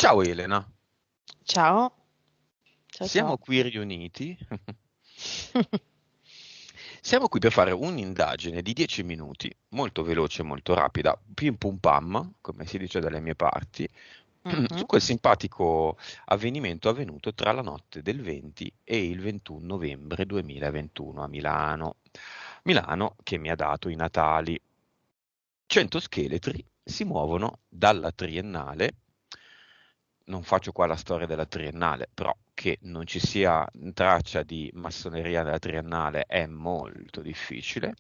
Ciao Elena, Ciao, ciao siamo ciao. qui riuniti. Siamo qui per fare un'indagine di 10 minuti, molto veloce e molto rapida, pim pum pam, come si dice dalle mie parti, su Mhm. quel simpatico avvenimento avvenuto tra la notte del 20 e il 21 novembre 2021 a Milano. Milano che mi ha dato i Natali. 100 scheletri si muovono dalla Triennale. Non faccio qua la storia della Triennale, però che non ci sia traccia di massoneria nella Triennale è molto difficile.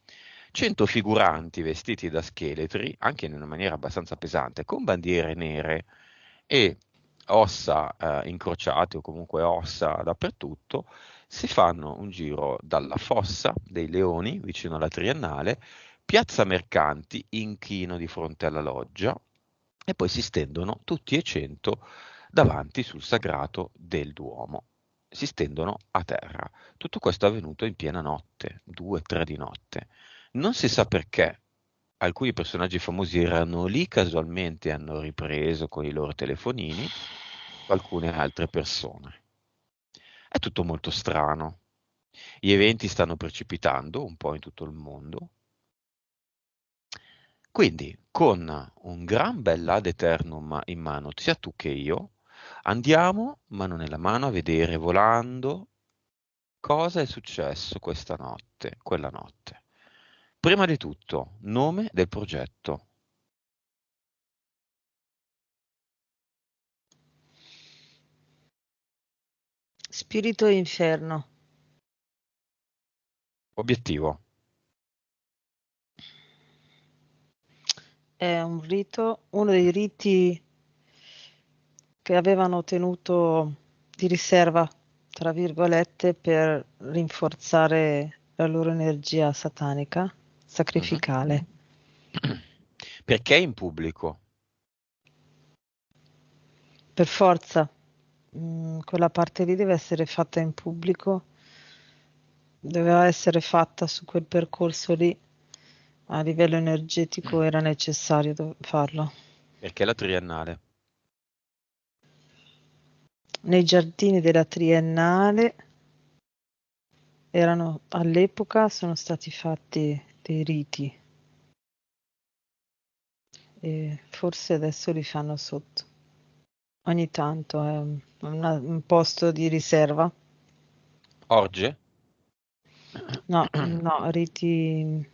100 figuranti vestiti da scheletri, anche in una maniera abbastanza pesante, con bandiere nere e ossa incrociate o comunque ossa dappertutto, si fanno un giro dalla Fossa dei Leoni, vicino alla Triennale, Piazza Mercanti, inchino di fronte alla loggia, e poi si stendono tutti e 100 davanti sul sagrato del Duomo. Si stendono a terra. Tutto questo è avvenuto in piena notte, 2-3 di notte. Non si sa perché. Alcuni personaggi famosi erano lì casualmente e hanno ripreso con i loro telefonini, alcune altre persone. È tutto molto strano. Gli eventi stanno precipitando un po' in tutto il mondo. Quindi, con un gran bel ad eternum in mano, sia tu che io, andiamo, mano nella mano, a vedere volando cosa è successo questa notte, quella notte. Prima di tutto, nome del progetto, Spirito e inferno obiettivo, è un rito, uno dei riti che avevano tenuto di riserva, tra virgolette, per rinforzare la loro energia satanica, mhm. sacrificale. Perché in pubblico? Per forza, quella parte lì deve essere fatta in pubblico, doveva essere fatta su quel percorso lì. A livello energetico era necessario farlo. Perché la triennale? Nei giardini della Triennale erano all'epoca sono stati fatti dei riti e forse adesso li fanno sotto. Ogni tanto è un posto di riserva. Orge? No, no, riti, no,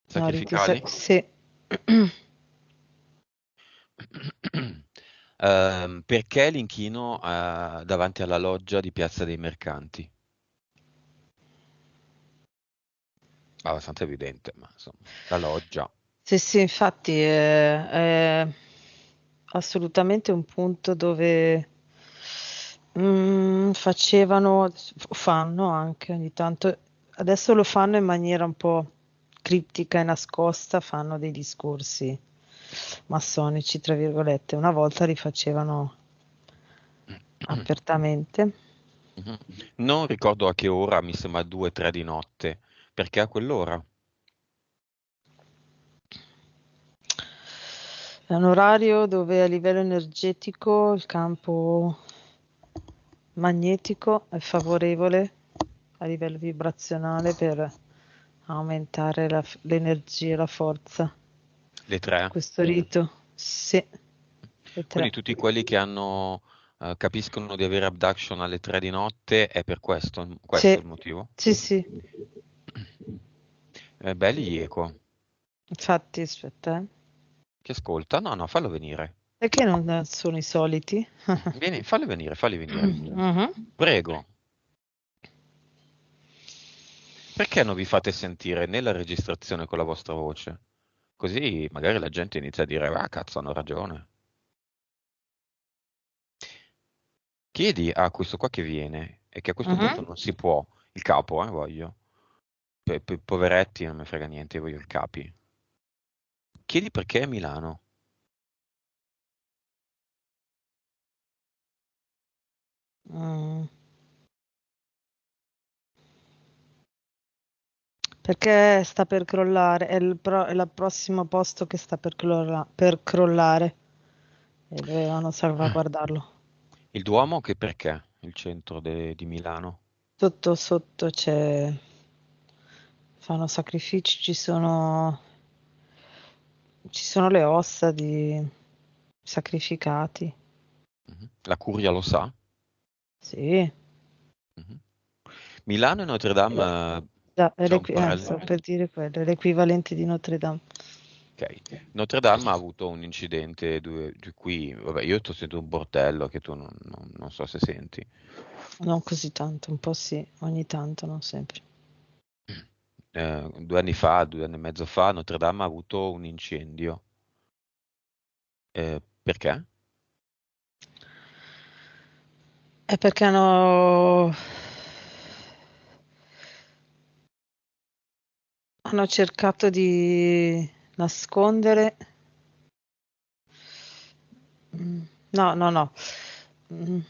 Sacrificali? sì. Perché l'inchino davanti alla loggia di Piazza dei Mercanti? Abbastanza evidente, ma insomma, la loggia. Sì, sì, infatti è assolutamente un punto dove facevano, fanno anche ogni tanto, adesso lo fanno in maniera un po' criptica e nascosta, fanno dei discorsi massonici, tra virgolette. Una volta li facevano apertamente. Mhm. Non ricordo a che ora, mi sembra 2-3 di notte, perché a quell'ora? È un orario dove a livello energetico il campo magnetico è favorevole a livello vibrazionale per aumentare l'energia e la forza Le di 3. questo rito. Sì, le Quindi tre. tutti quelli che capiscono di avere abduction alle 3 di notte è per questo, questo Sì, è il motivo? sì, sì. Belli eco. Infatti, aspetta, Che ascolta? No, no, fallo venire. perché non sono i soliti? Vieni, falli venire, falli venire. Mhm. Prego. Perché non vi fate sentire nella registrazione con la vostra voce? Così magari la gente inizia a dire, ah, cazzo, hanno ragione. Chiedi a questo qua che viene e che a questo punto Mhm. non si può, il capo, voglio. Poveretti, non mi frega niente, io voglio il capi. Chiedi perché è Milano. Mm. Perché sta per crollare, è il prossimo posto che sta per crollare. e dovevano salvaguardarlo. Il Duomo che perché? Il centro di Milano? Sotto sotto fanno sacrifici, ci sono le ossa di sacrificati. Mhm. La Curia lo sa? Sì. Mhm. Milano e Notre Eh, Dame, già, c'è un sto parallelo. per dire quello, è l'equivalente di Notre Dame. Ok. Notre Dame ha avuto un incidente di cui, vabbè, io ti ho sentito un bordello che tu non so se senti. Non così tanto, un po' sì, ogni tanto, non sempre. 2 anni fa, 2 anni e mezzo fa, Notre Dame ha avuto un incendio. Perché? È perché hanno cercato di nascondere. No, no, no. Mm,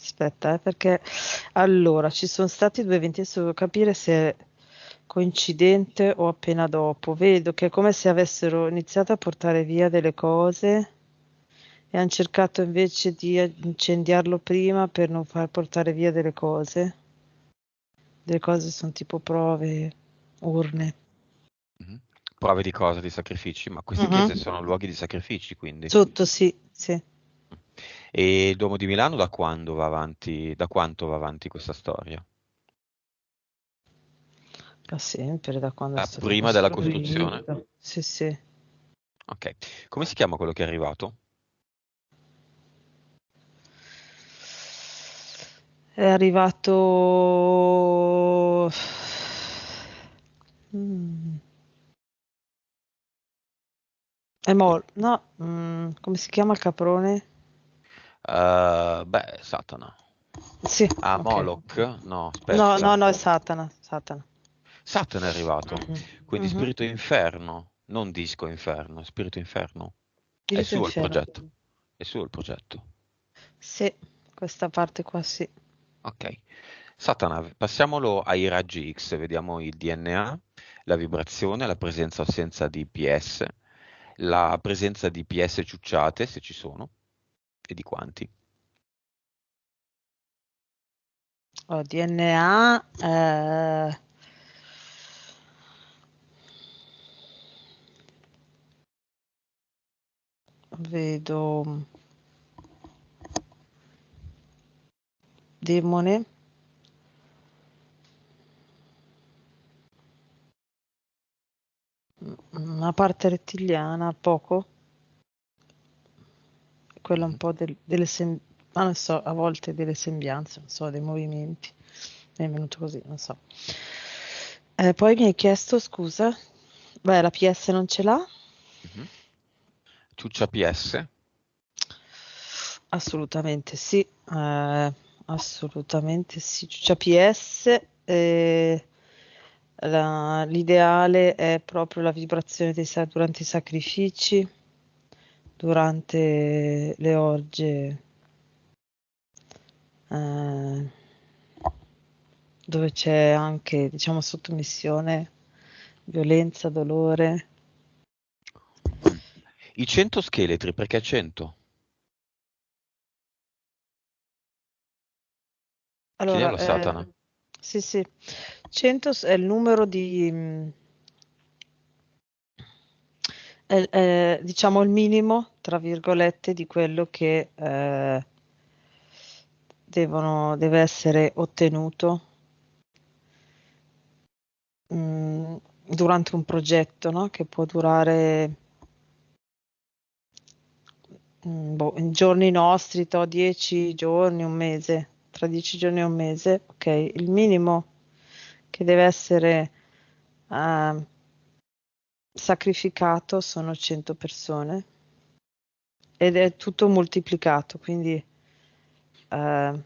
Aspetta, perché allora ci sono stati due eventi, adesso devo capire se è coincidente o appena dopo. Vedo che è come se avessero iniziato a portare via delle cose e hanno cercato invece di incendiarlo prima per non far portare via delle cose. Delle cose sono tipo prove, urne. Mhm. Prove di cosa? Di sacrifici? Ma queste chiese Mhm. sono luoghi di sacrifici, quindi. Sotto, sì, sì, E il Duomo di Milano da quando va avanti, da quanto va avanti questa storia? da sempre, da quando è stato Prima della costruzione? costruito. Sì, sì. Ok. Come si chiama quello che è arrivato? È arrivato. Mm, no, come si chiama il caprone? Beh, Satana. Sì, Ah, ok. Moloch? No, No, no, aspetta. no, è Satana, Satana. Satana è arrivato. Mhm. Quindi Mhm. Spirito Inferno, non Disco Inferno, Spirito Inferno. È Spirito suo il inferno. progetto. È suo il progetto. Sì, questa parte qua sì. Ok. Satana, passiamolo ai raggi X, vediamo il DNA, la vibrazione, la presenza o assenza di PS, la presenza di PS ciucciate, se ci sono, e di quanti. DNA, vedo demone, una parte rettiliana, poco, quella un Mhm. po' ma non so, a volte delle sembianze, non so, dei movimenti. Mi è venuto così, non so. Poi mi hai chiesto, scusa, beh, la PS non ce l'ha? Mhm. Ciuccia PS, Assolutamente sì, assolutamente sì. C'è PS, l'ideale è proprio la vibrazione durante i sacrifici, durante le orge, eh, dove c'è anche, diciamo, sottomissione, violenza, dolore. i 100 scheletri, perché 100? Allora, Chiediamolo a Satana. sì, sì, 100 è il numero è, diciamo il minimo, tra virgolette, di quello che deve essere ottenuto durante un progetto, no? Che può durare boh, in giorni nostri, 10 giorni, un mese, tra 10 giorni e un mese, ok, il minimo che deve essere eh, sacrificato sono 100 persone ed è tutto moltiplicato, quindi eh,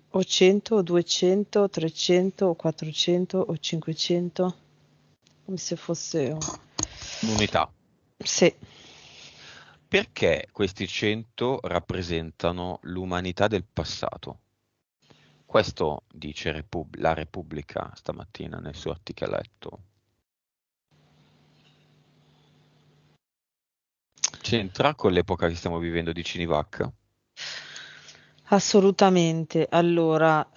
o 100 o 200 o 300 o 400 o 500, come se fosse Un'unità. sì. Perché questi 100 rappresentano l'umanità del passato? Questo dice la Repubblica stamattina nel suo articoletto. C'entra con l'epoca che stiamo vivendo di Cinivac? Assolutamente. Allora,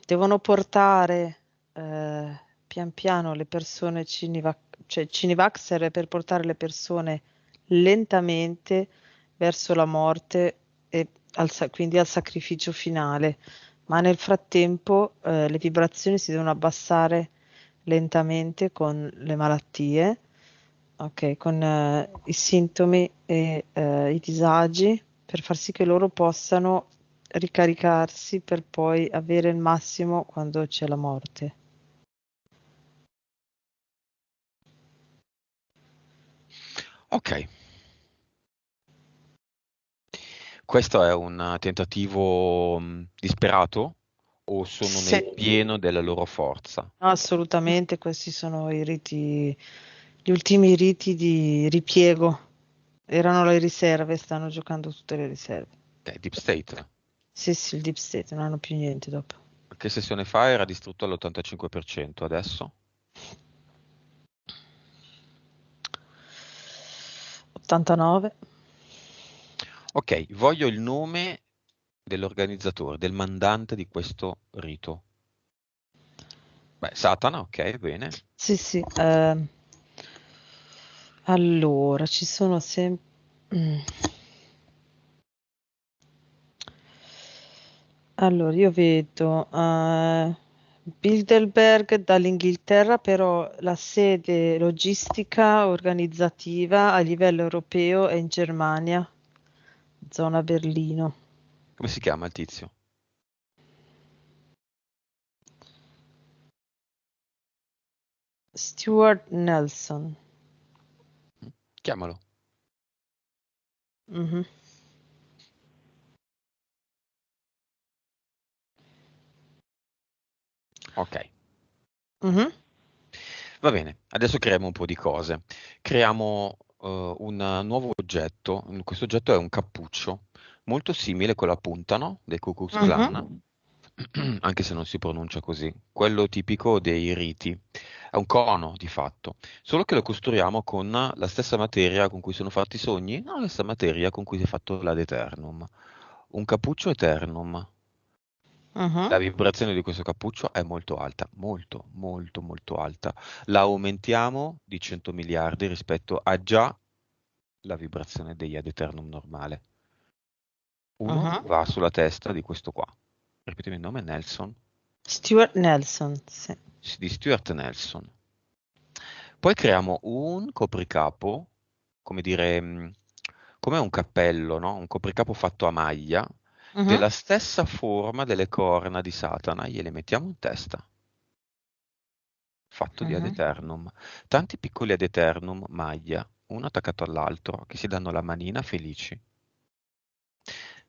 devono portare pian piano le persone cioè Cinivac serve per portare le persone lentamente verso la morte e quindi al sacrificio finale. Ma nel frattempo le vibrazioni si devono abbassare lentamente con le malattie, ok, con i sintomi e i disagi per far sì che loro possano ricaricarsi per poi avere il massimo quando c'è la morte. Ok, questo è un tentativo disperato o sono Sì, nel pieno della loro forza? assolutamente, questi sono i riti, gli ultimi riti di ripiego. Erano le riserve, stanno giocando tutte le riserve. Deep State. Sì, sì, il Deep State, non hanno più niente dopo. Che sessione fa era distrutto all'85%, adesso? 89. Ok, voglio il nome dell'organizzatore, del mandante di questo rito. Beh, Satana, ok, bene. Sì, sì. Allora, ci sono sempre... Allora, io vedo Bilderberg dall'Inghilterra, però la sede logistica organizzativa a livello europeo è in Germania, zona Berlino. Come si chiama il tizio? Stuart Nelson. Chiamalo. Mhm. Ok, Mhm. va bene. Adesso creiamo un po' di cose. Creiamo un nuovo oggetto. Questo oggetto è un cappuccio, molto simile a quella punta, no? Del Ku Klux Klan, Mhm. anche se non si pronuncia così. Quello tipico dei riti. È un cono, di fatto. Solo che lo costruiamo con la stessa materia con cui sono fatti i sogni, no, la stessa materia con cui si è fatto l'ad eternum. Un cappuccio eternum. Mhm. La vibrazione di questo cappuccio è molto alta, molto, molto, molto alta. La aumentiamo di 100 miliardi rispetto a già la vibrazione degli ad eternum normale. Uno Mhm. va sulla testa di questo qua. Ripetimi il nome, Nelson, Stuart Nelson, sì. di Stuart Nelson. Poi creiamo un copricapo, come dire, come un cappello, no? Un copricapo fatto a maglia, Mhm. della stessa forma delle corna di Satana, gliele mettiamo in testa, fatto di ad Mhm. eternum. Tanti piccoli ad eternum, maglia, uno attaccato all'altro, che si danno la manina felici.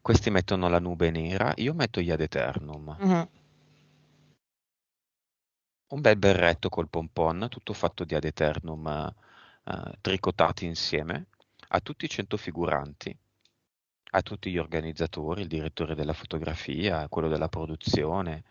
Questi mettono la nube nera, io metto gli ad eternum. Mhm. Un bel berretto col pompon, tutto fatto di ad eternum tricotati insieme, a tutti i 100 figuranti, a tutti gli organizzatori, il direttore della fotografia, quello della produzione,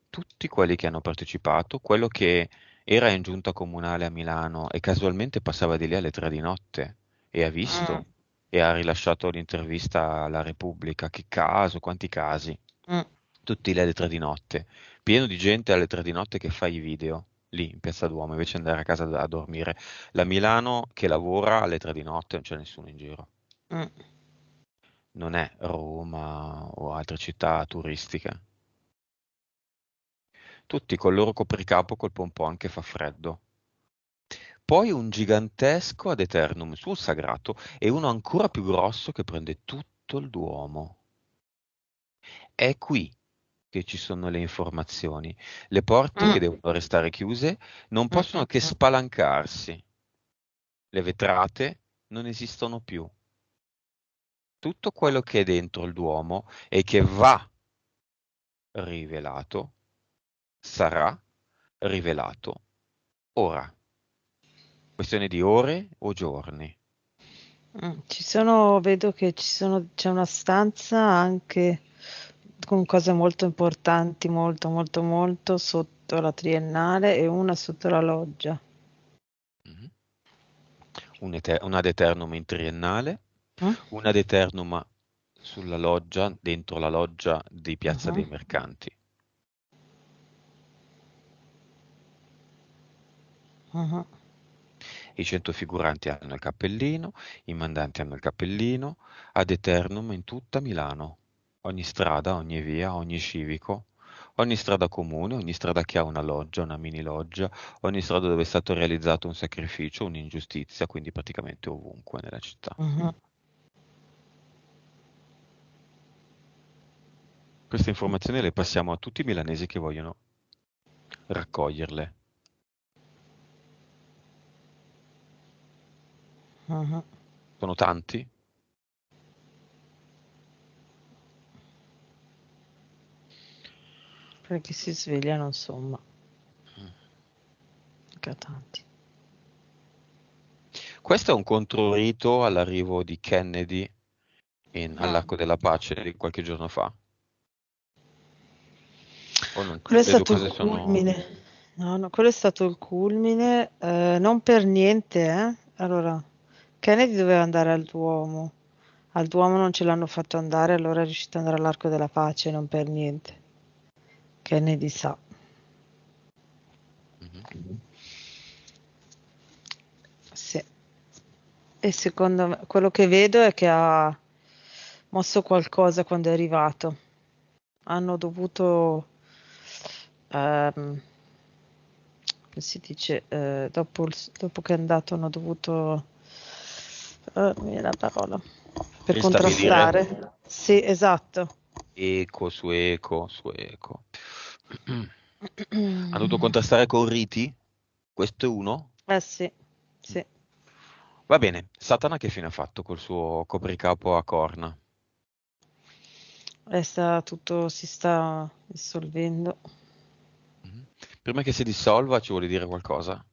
tutti quelli che hanno partecipato, quello che era in giunta comunale a Milano e casualmente passava di lì alle 3 di notte e ha Mm. visto e ha rilasciato l'intervista alla Repubblica. Che caso, quanti casi. Mm. Tutti lì alle 3 di notte, pieno di gente alle 3 di notte che fa i video, lì in Piazza Duomo, invece di andare a casa a dormire. La Milano che lavora alle 3 di notte, non c'è nessuno in giro. Mm. Non è Roma o altre città turistiche. Tutti col loro copricapo col pompon che fa freddo. Poi un gigantesco ad eternum sul sagrato e uno ancora più grosso che prende tutto il Duomo. È qui che ci sono le informazioni. Le porte che Mm. devono restare chiuse non Mm. possono che Mm. spalancarsi. Le vetrate non esistono più. Tutto quello che è dentro il Duomo e che va rivelato sarà rivelato ora. Questione di ore o giorni. Ci sono, vedo che c'è una stanza anche con cose molto importanti, molto, molto, molto sotto la triennale e una sotto la loggia. Mhm. un ad eternum in triennale, Mm? un ad eternum sulla loggia, dentro la loggia di Piazza Mhm. dei Mercanti. Mhm. I 100 figuranti hanno il cappellino, i mandanti hanno il cappellino, ad eternum in tutta Milano. Ogni strada, ogni via, ogni civico, ogni strada comune, ogni strada che ha una loggia, una mini loggia, ogni strada dove è stato realizzato un sacrificio, un'ingiustizia, quindi praticamente ovunque nella città. Mhm. Queste informazioni le passiamo a tutti i milanesi che vogliono raccoglierle. Mhm. Sono tanti? Perché si svegliano, insomma, mica tanti. Questo è un controrito all'arrivo di Kennedy Mm. all'Arco della Pace di qualche giorno fa. O non, Quello è le due stato il cose sono... culmine. No, no, quello è stato il culmine, non per niente, eh. Allora, Kennedy doveva andare al Duomo. Al Duomo non ce l'hanno fatto andare, allora è riuscito ad andare all'Arco della Pace, non per niente. Kennedy sa. Mhm. Sì. E secondo me, quello che vedo è che ha mosso qualcosa quando è arrivato. Hanno dovuto, come si dice, dopo che è andato hanno dovuto, mi viene la parola, per Ristabilire contrastare. Sì, esatto. eco su eco su eco. Hanno dovuto contrastare con riti? Questo è uno? Eh sì, sì. Va bene, Satana che fine ha fatto col suo copricapo a corna? Tutto si sta dissolvendo. Mhm. Prima che si dissolva ci vuole dire qualcosa?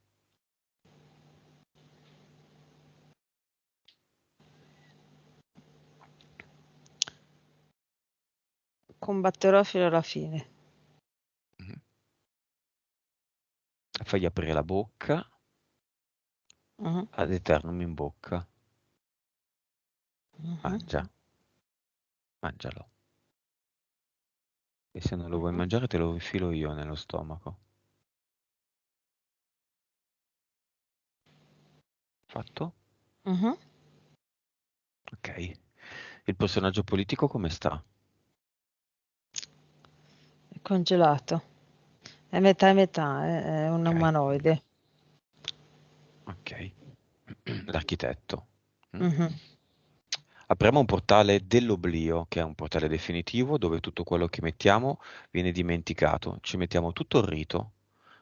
Combatterò fino alla fine. Mhm. Fagli aprire la bocca, Mhm, ad eternum in bocca. mhm, Mangia, mangialo. E se non lo vuoi mhm, mangiare te lo infilo io nello stomaco. Fatto? mhm. Ok. Il personaggio politico come sta? È congelato. È metà, è un Ok, umanoide. ok. L'architetto. Mm? Mhm. Apriamo un portale dell'oblio, che è un portale definitivo dove tutto quello che mettiamo viene dimenticato. Ci mettiamo tutto il rito,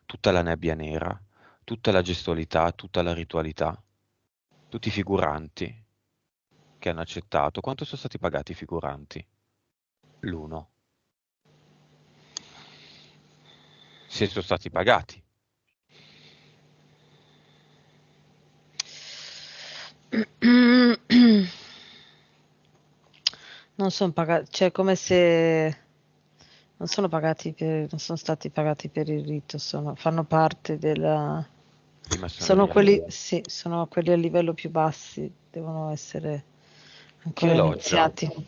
tutta la nebbia nera, tutta la gestualità, tutta la ritualità, tutti i figuranti che hanno accettato. Quanto sono stati pagati i figuranti? L'uno. Se sono stati pagati. Non sono pagati, cioè come se non sono pagati non sono stati pagati per il rito, fanno parte della, Di sono massoneria. quelli, sì, sono quelli a livello più bassi, devono essere Che ancora loggia? iniziati.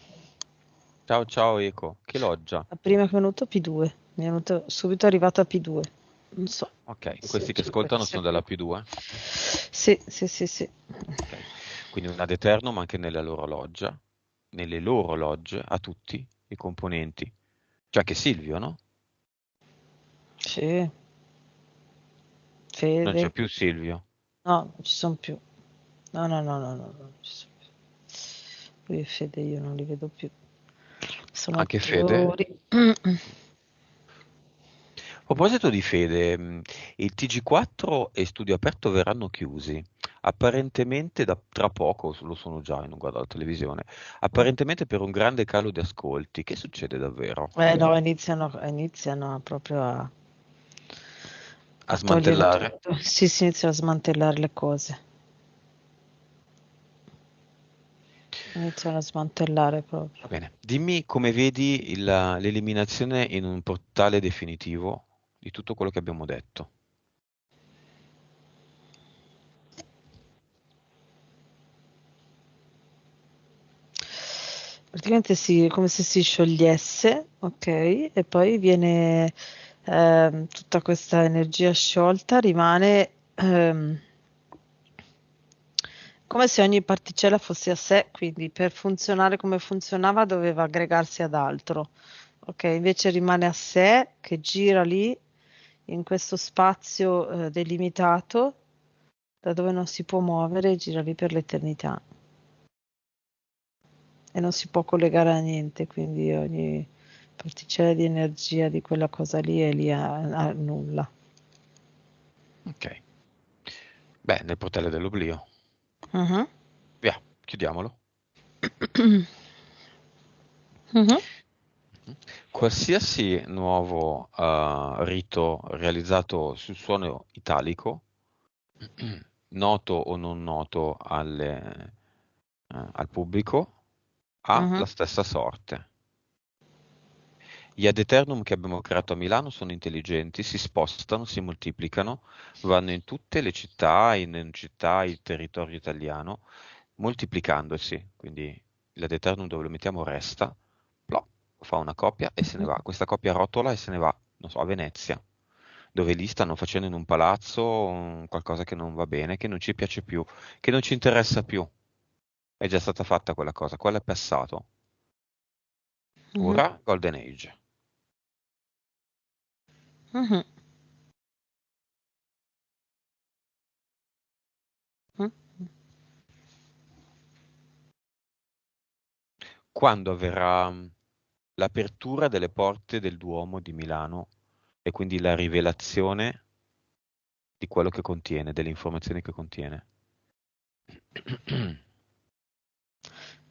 Ciao ciao Eco, che loggia? La prima che è venuto P2, mi è venuto subito arrivato a P2, non so Ok, se questi che 5, ascoltano se sono più. della P2. Sì, sì, sì, sì. Ok, quindi un ad eternum anche nelle loro logge, a tutti i componenti. Già che Silvio, no? Sì, Non c'è Fede. più Silvio. No, non ci sono più. No, no, no, no, no, no, non ci sono più. Lui e Fede io non li vedo più. Sono Anche Fede. attori. A proposito di Fede, il TG4 e Studio Aperto verranno chiusi. Apparentemente tra poco, lo sono già, non guardo la televisione, apparentemente per un grande calo di ascolti. Che succede davvero? No, iniziano proprio A a togliere smantellare? tutto. Sì, si iniziano a smantellare le cose. Iniziano a smantellare proprio. Va bene, dimmi come vedi l'eliminazione in un portale definitivo di tutto quello che abbiamo detto. praticamente come se si sciogliesse, ok? E poi viene tutta questa energia sciolta, rimane come se ogni particella fosse a sé, quindi per funzionare come funzionava doveva aggregarsi ad altro. Ok, invece rimane a sé, che gira lì in questo spazio delimitato da dove non si può muovere, gira lì per l'eternità e non si può collegare a niente, quindi ogni particella di energia di quella cosa lì è lì a nulla. Ok. Beh, nel portale dell'oblio. Mhm. Via, chiudiamolo. Mhm. Qualsiasi nuovo rito realizzato sul suono italico, noto o non noto al pubblico, ha Mhm. la stessa sorte. Gli ad eternum che abbiamo creato a Milano sono intelligenti, si spostano, si moltiplicano, vanno in tutte le città, in città, il territorio italiano, moltiplicandosi. Quindi l'ad eternum dove lo mettiamo resta, plò, fa una coppia e se ne va. Questa coppia rotola e se ne va, non so, a Venezia, dove lì stanno facendo in un palazzo qualcosa che non va bene, che non ci piace più, che non ci interessa più. È già stata fatta quella cosa, quello è passato. Mhm. Ora, Golden Age. Mhm. Mhm. Quando avverrà l'apertura delle porte del Duomo di Milano e quindi la rivelazione di quello che contiene, delle informazioni che contiene.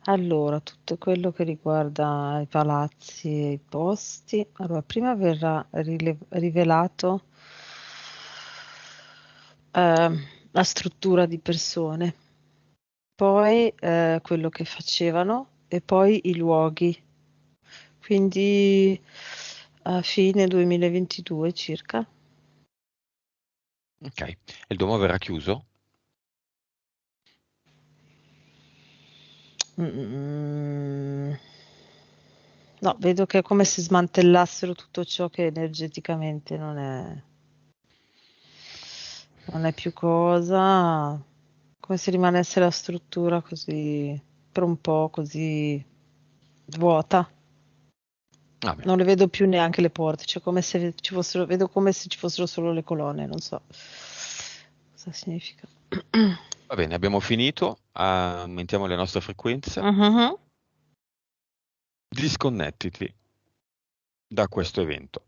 Allora, tutto quello che riguarda i palazzi e i posti, allora, prima verrà rivelato la struttura di persone, poi quello che facevano e poi i luoghi. Quindi a fine 2022 circa. Ok, e il Duomo verrà chiuso? Mm, no, vedo che è come se smantellassero tutto ciò che energeticamente non è più cosa, come se rimanesse la struttura così per un po' così vuota. Va bene, Non le vedo più neanche le porte, cioè come se ci fossero, vedo come se ci fossero solo le colonne, non so cosa significa. va bene, abbiamo finito, aumentiamo le nostre frequenze, Mhm. disconnettiti da questo evento.